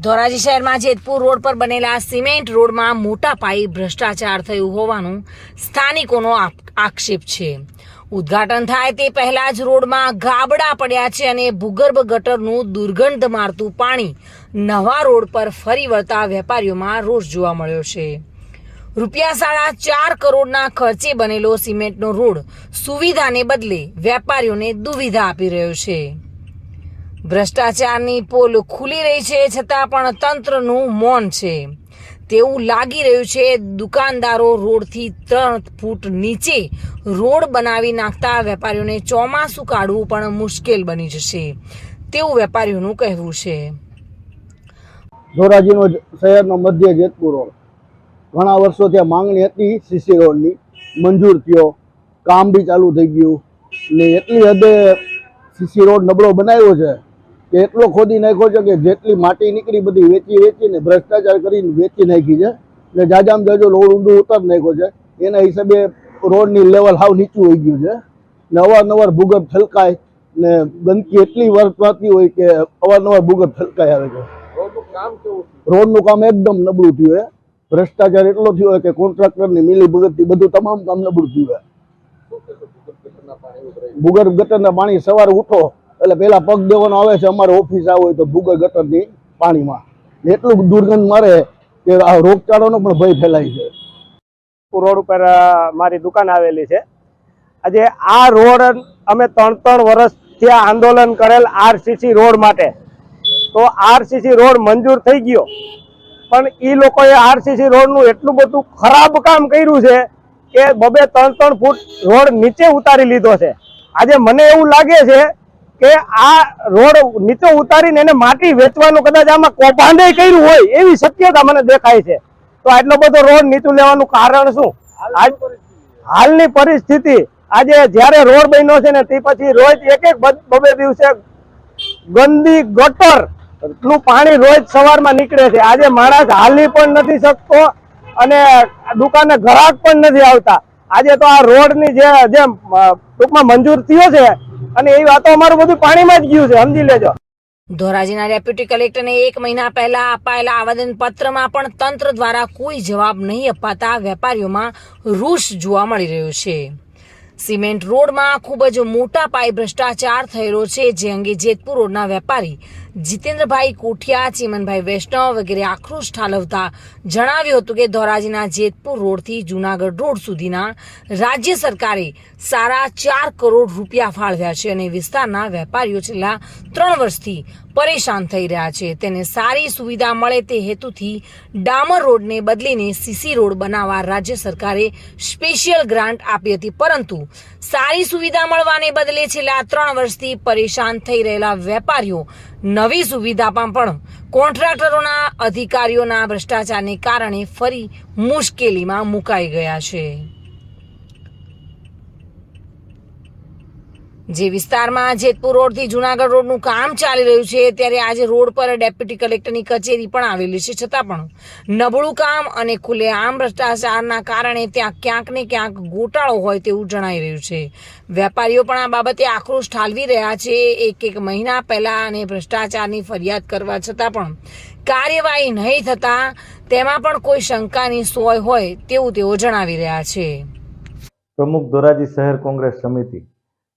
ધોરાજી શહેરમાં જેતપુર રોડ પર બનેલા સિમેન્ટ રોડમાં મોટા પાયે ભ્રષ્ટાચાર થયું હોવાનું સ્થાનિકોનો આક્ષેપ છે। ઉદ્ઘાટન થાય તે પહેલા જ રોડમાં ગાબડા પડ્યા છે અને ભૂગર્ભ ગટરનું દુર્ગંધ મારતું પાણી નવા રોડ પર ફરી વળતા વેપારીઓમાં રોષ જોવા મળ્યો છે। રૂપિયા 4.5 કરોડના ખર્ચે બનેલો સિમેન્ટનો રોડ સુવિધાને બદલે વેપારીઓને દુવિધા આપી રહ્યો છે। ભ્રષ્ટાચારની પોલ ખુલી રહી છે છતાં પણ તંત્રનું મૌન છે તેવું લાગી રહ્યું છે। દુકાનદારો રોડથી 3 ફૂટ નીચે રોડ બનાવી નાખતા વેપારીઓને ચોમાસું કાઢવું પણ મુશ્કેલ બની જશે તેવું વેપારીઓનું કહેવું છે। ધોરાજીનો શહેરનો મધ્ય જેતપુર રોડ ઘણા વર્ષો ત્યાં માંગણી હતી સીસી રોડની, મંજૂર થયો, કામ બી ચાલુ થઈ ગયું ને એટલી હદે સીસી રોડ નબળો બનાવ્યો છે કે એટલો ખોદી નાખ્યો છે કે જેટલી માટી નીકળી બધી વેચીને ભ્રષ્ટાચાર કરીને વેચી નાખી છે ને જાજામાં જાજો રોડ ઊંડું ઉતાર નાખ્યો છે। એના હિસાબે રોડની લેવલ હાવ નીચું હોઈ ગયું છે ને અવારનવાર ભૂગર્ભ છલકાય ને ગંદકી એટલી વર્તવાતી હોય કે અવારનવાર ભૂગર્ભ છલકાય આવે છે। રોડનું કામ એકદમ નબળું થયું છે। ભ્રષ્ટાચાર એટલો થયો હોય કે કોન્ટ્રાક્ટરની મિલી ભગતથી બધું તમામ કામ નબળું થયું છે। ભૂગર્ભ ગટરના પાણી સવારે ઉઠો એટલે પેલા પગ દેવાનો આવે છે અમારે ઓફિસ આવો હોય તો ભૂગર્ભ ગટરની પાણીમાં એટલું દુર્ગંધ મારે કે આ રોગચાળાનો પણ ભય ફેલાય છે। રોડ ઉપર મારી દુકાન આવેલી છે। આજે આ રોડ અમે 3 વર્ષથી આંદોલન કરેલ આરસીસી રોડ માટે, તો આરસીસી રોડ મંજૂર થઈ ગયો પણ એ લોકોએ આરસીસી રોડનું એટલું બધું ખરાબ કામ કર્યું છે કે 2-3 ફૂટ રોડ નીચે ઉતારી લીધો છે। આજે મને એવું લાગે છે કે આ રોડ નીચે ઉતારીને એને માટી વેચવાનું કદાચ આમાં કૌભાંડે કર્યું હોય એવી શક્યતા મને દેખાય છે। તો આટલો બધો રોડ નીચું લેવાનું કારણ શું? હાલની પરિસ્થિતિ આજે જ્યારે રોડ બન્યો છે ને તે પછી રોજ એક 2 દિવસે ગંદી ગટર નું પાણી રોજ સવારમાં નીકળે છે। આજે માણસ હાલી પણ નથી શકતો અને દુકાને ગ્રાહક પણ નથી આવતા। આજે તો આ રોડની જે ટૂંકમાં મંજૂર થયો છે અને એ વાતો અમારું બધું પાણીમાં જ ગયું છે, સમજી લેજો। ધોરાજીના ડેપ્યુટી કલેક્ટરને 1 મહિના પહેલા અપાયેલા આવેદનપત્રમાં પણ તંત્ર દ્વારા કોઈ જવાબ નહીં અપાતા વેપારીઓમાં રોષ જોવા મળી રહ્યો છે। સિમેન્ટ રોડમાં ખૂબ જ મોટા પાયે ભ્રષ્ટાચાર થયેલો છે જે અંગે જેતપુર રોડના વેપારી જીતેન્દ્રભાઈ કોઠિયા, ચીમનભાઈ વૈષ્ણવ વગેરે આક્રોશ ઠાલવતા જણાવ્યું હતું કે ધોરાજીના જેતપુર રોડથી જૂનાગઢ રોડ સુધીના રાજ્ય સરકારે 4.5 કરોડ રૂપિયા ફાળવ્યા છે અને વિસ્તારના વેપારીઓ છેલ્લા 3 વર્ષથી પરેશાન થઈ રહ્યા છે। તેને સારી સુવિધા મળે તે હેતુથી ડામર રોડને બદલીને સીસી રોડ બનાવવા રાજ્ય સરકારે સ્પેશિયલ ગ્રાન્ટ આપી હતી, પરંતુ સારી સુવિધા મળવાને બદલે છેલ્લા 3 વર્ષથી પરેશાન થઈ રહેલા વેપારીઓ નવી સુવિધામાં પણ કોન્ટ્રાક્ટરોના અધિકારીઓના ભ્રષ્ટાચારને કારણે ફરી મુશ્કેલીમાં મુકાઈ ગયા છે। જે વિસ્તારમાં જેતપુર રોડથી જૂનાગઢ રોડનું કામ ચાલી રહ્યું છે ત્યારે આજે રોડ પર ડેપ્યુટી કલેક્ટરની કચેરી પણ આવેલી છે, છતાં પણ નબળું કામ અને ખુલ્લેઆમ ભ્રષ્ટાચારના કારણે ત્યાં ક્યાંક ને ક્યાંક ગોટાળો હોય તેવું જણાઈ રહ્યું છે। વેપારીઓ પણ આ બાબતે આક્રોશ ઠાલવી રહ્યા છે। 1 મહિના પહેલા અને ભ્રષ્ટાચારની ફરિયાદ કરવા છતાં પણ કાર્યવાહી નહીં થતા તેમાં પણ કોઈ શંકાની સોય હોય તેવું તેઓ જણાવી રહ્યા છે। પ્રમુખ ધોરાજી શહેર કોંગ્રેસ સમિતિ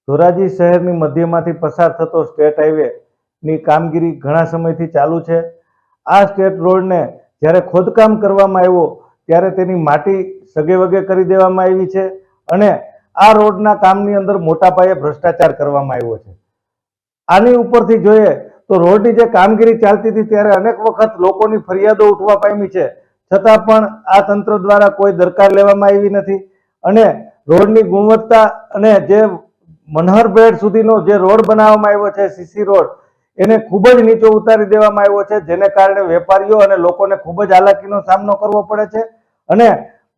ધોરાજી શહેરની મધ્યમાંથી પસાર થતો સ્ટેટ હાઈવેની કામગીરી ઘણા સમયથી ચાલુ છે। આ સ્ટેટ રોડને જ્યારે ખોદકામ કરવામાં આવ્યો ત્યારે તેની માટી સગેવગે કરી દેવામાં આવી છે અને આ રોડના કામની અંદર મોટા પાયે ભ્રષ્ટાચાર કરવામાં આવ્યો છે। આની ઉપરથી જોઈએ તો રોડની જે કામગીરી ચાલતી હતી ત્યારે અનેક વખત લોકોની ફરિયાદો ઉઠવા પામી છે, છતાં પણ આ તંત્ર દ્વારા કોઈ દરકાર લેવામાં આવી નથી અને રોડની ગુણવત્તા અને જે મનહરભેટ સુધીનો જે રોડ બનાવવામાં આવ્યો છે સીસી રોડ એને ખૂબ જ નીચો ઉતારી દેવામાં આવ્યો છે, જેને કારણે વેપારીઓ અને લોકોને ખૂબ જ હાલાકીનો સામનો કરવો પડે છે અને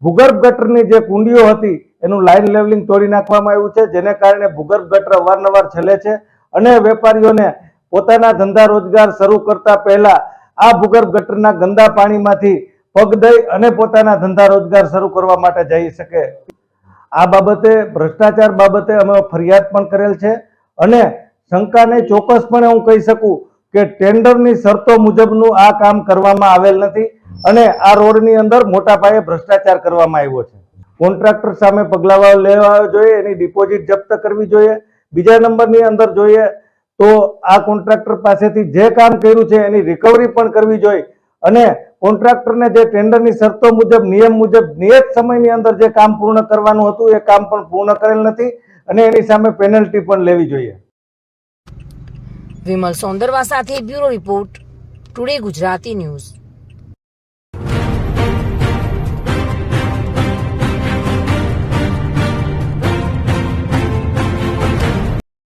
ભૂગર્ભ ગટરની જે કુંડીઓ હતી એનું લાઇન લેવલિંગ તોડી નાખવામાં આવ્યું છે, જેને કારણે ભૂગર્ભ ગટર અવારનવાર છેલ્લે છે અને વેપારીઓને પોતાના ધંધા રોજગાર શરૂ કરતા પહેલા આ ભૂગર્ભ ગટરના ગંદા પાણીમાંથી પગ દઈ અને પોતાના ધંધા રોજગાર શરૂ કરવા માટે જઈ શકે। આ બાબતે ભ્રષ્ટાચાર બાબતે અમે ફરિયાદ પણ કરેલ છે અને શંકાને ચોક્કસપણે હું કહી શકું કે ટેન્ડરની શરતો મુજબનું આ કામ કરવામાં આવેલ નથી અને આ રોડની અંદર મોટા પાયે ભ્રષ્ટાચાર કરવામાં આવ્યો છે. કોન્ટ્રાક્ટર સામે પગલાં લેવા જોઈએ, એની ડિપોઝિટ જપ્ત કરવી જોઈએ. બીજા નંબરની અંદર જોઈએ તો આ કોન્ટ્રાક્ટર પાસેથી જે કામ કર્યું છે એની રિકવરી પણ કરવી જોઈએ અને કોન્ટ્રાક્ટરને જે ટેન્ડરની શરતો મુજબ નિયમ મુજબ નિયત સમયની અંદર જે કામ પૂર્ણ કરવાનું હતું એ કામ પણ પૂર્ણ કરેલ નથી અને એની સામે પેનલ્ટી પણ લેવી જોઈએ. વિમલ સોંદરવા સાથે bureau report, today Gujarati news.